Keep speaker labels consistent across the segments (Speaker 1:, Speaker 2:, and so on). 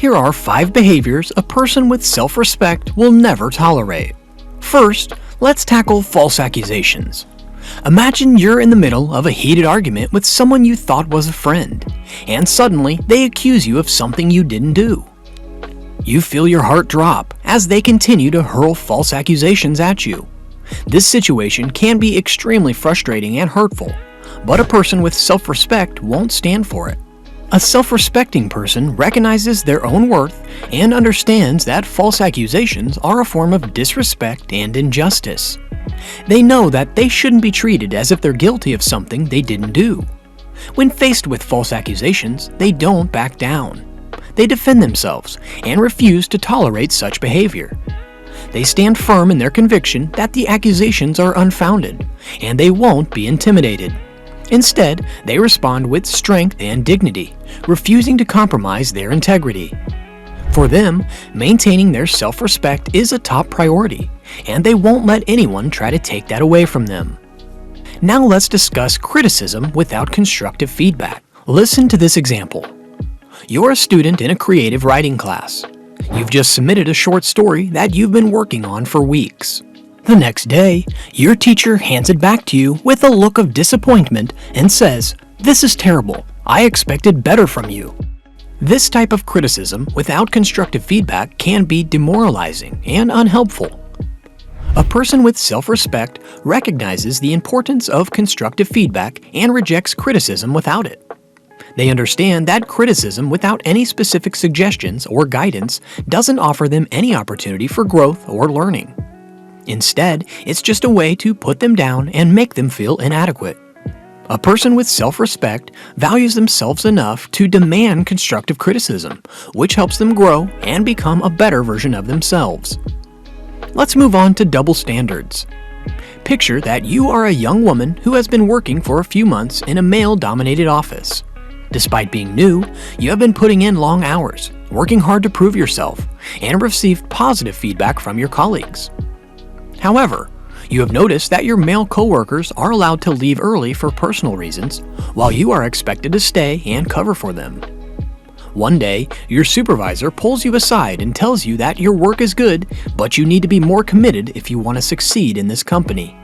Speaker 1: Here are 5 behaviors a person with self-respect will never tolerate. First, let's tackle false accusations. Imagine you're in the middle of a heated argument with someone you thought was a friend, and suddenly they accuse you of something you didn't do. You feel your heart drop as they continue to hurl false accusations at you. This situation can be extremely frustrating and hurtful, but a person with self-respect won't stand for it. A self-respecting person recognizes their own worth and understands that false accusations are a form of disrespect and injustice. They know that they shouldn't be treated as if they're guilty of something they didn't do. When faced with false accusations, they don't back down. They defend themselves and refuse to tolerate such behavior. They stand firm in their conviction that the accusations are unfounded, and they won't be intimidated. Instead, they respond with strength and dignity, refusing to compromise their integrity. For them, maintaining their self-respect is a top priority, and they won't let anyone try to take that away from them. Now let's discuss criticism without constructive feedback. Listen to this example. You're a student in a creative writing class. You've just submitted a short story that you've been working on for weeks. The next day, your teacher hands it back to you with a look of disappointment and says, "This is terrible. I expected better from you." This type of criticism without constructive feedback can be demoralizing and unhelpful. A person with self-respect recognizes the importance of constructive feedback and rejects criticism without it. They understand that criticism without any specific suggestions or guidance doesn't offer them any opportunity for growth or learning. Instead, it's just a way to put them down and make them feel inadequate. A person with self-respect values themselves enough to demand constructive criticism, which helps them grow and become a better version of themselves. Let's move on to double standards. Picture that you are a young woman who has been working for a few months in a male-dominated office. Despite being new, you have been putting in long hours, working hard to prove yourself, and received positive feedback from your colleagues. However, you have noticed that your male coworkers are allowed to leave early for personal reasons, while you are expected to stay and cover for them. One day, your supervisor pulls you aside and tells you that your work is good, but you need to be more committed if you want to succeed in this company.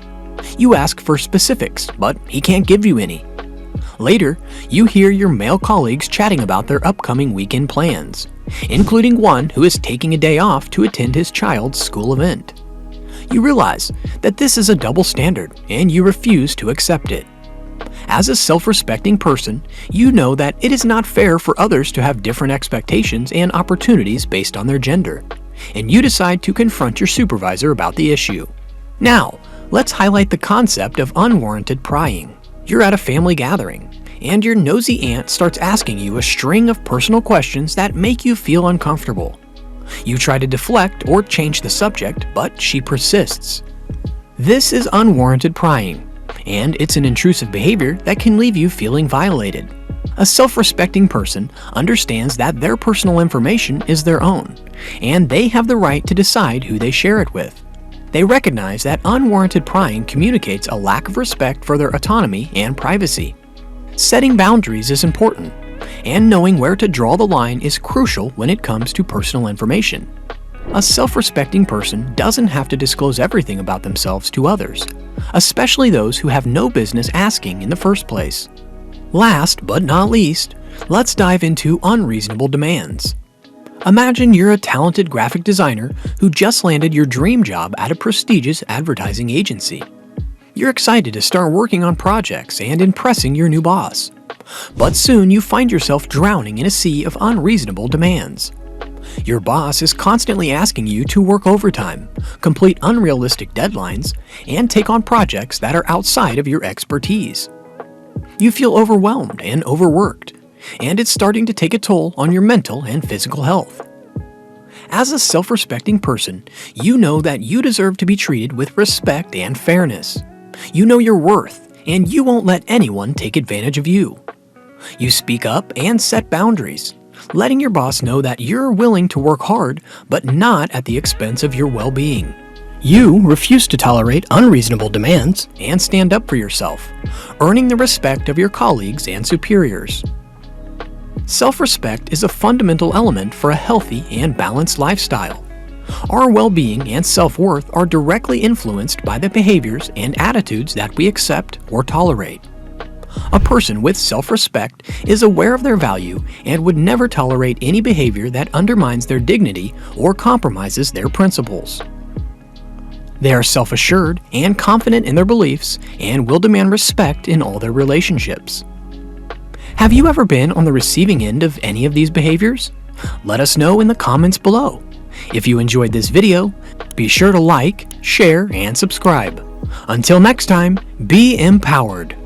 Speaker 1: You ask for specifics, but he can't give you any. Later, you hear your male colleagues chatting about their upcoming weekend plans, including one who is taking a day off to attend his child's school event. You realize that this is a double standard, and you refuse to accept it. As a self-respecting person, you know that it is not fair for others to have different expectations and opportunities based on their gender, and you decide to confront your supervisor about the issue. Now, let's highlight the concept of unwarranted prying. You're at a family gathering, and your nosy aunt starts asking you a string of personal questions that make you feel uncomfortable. You try to deflect or change the subject, but she persists. This is unwarranted prying, and it's an intrusive behavior that can leave you feeling violated. A self-respecting person understands that their personal information is their own, and they have the right to decide who they share it with. They recognize that unwarranted prying communicates a lack of respect for their autonomy and privacy. Setting boundaries is important, and knowing where to draw the line is crucial when it comes to personal information. A self-respecting person doesn't have to disclose everything about themselves to others, especially those who have no business asking in the first place. Last but not least, let's dive into unreasonable demands. Imagine you're a talented graphic designer who just landed your dream job at a prestigious advertising agency. You're excited to start working on projects and impressing your new boss. But soon you find yourself drowning in a sea of unreasonable demands. Your boss is constantly asking you to work overtime, complete unrealistic deadlines, and take on projects that are outside of your expertise. You feel overwhelmed and overworked, and it's starting to take a toll on your mental and physical health. As a self-respecting person, you know that you deserve to be treated with respect and fairness. You know your worth, and you won't let anyone take advantage of you. You speak up and set boundaries, letting your boss know that you're willing to work hard, but not at the expense of your well-being. You refuse to tolerate unreasonable demands and stand up for yourself, earning the respect of your colleagues and superiors. Self-respect is a fundamental element for a healthy and balanced lifestyle. Our well-being and self-worth are directly influenced by the behaviors and attitudes that we accept or tolerate. A person with self-respect is aware of their value and would never tolerate any behavior that undermines their dignity or compromises their principles. They are self-assured and confident in their beliefs and will demand respect in all their relationships. Have you ever been on the receiving end of any of these behaviors? Let us know in the comments below. If you enjoyed this video, be sure to like, share, and subscribe. Until next time, be empowered.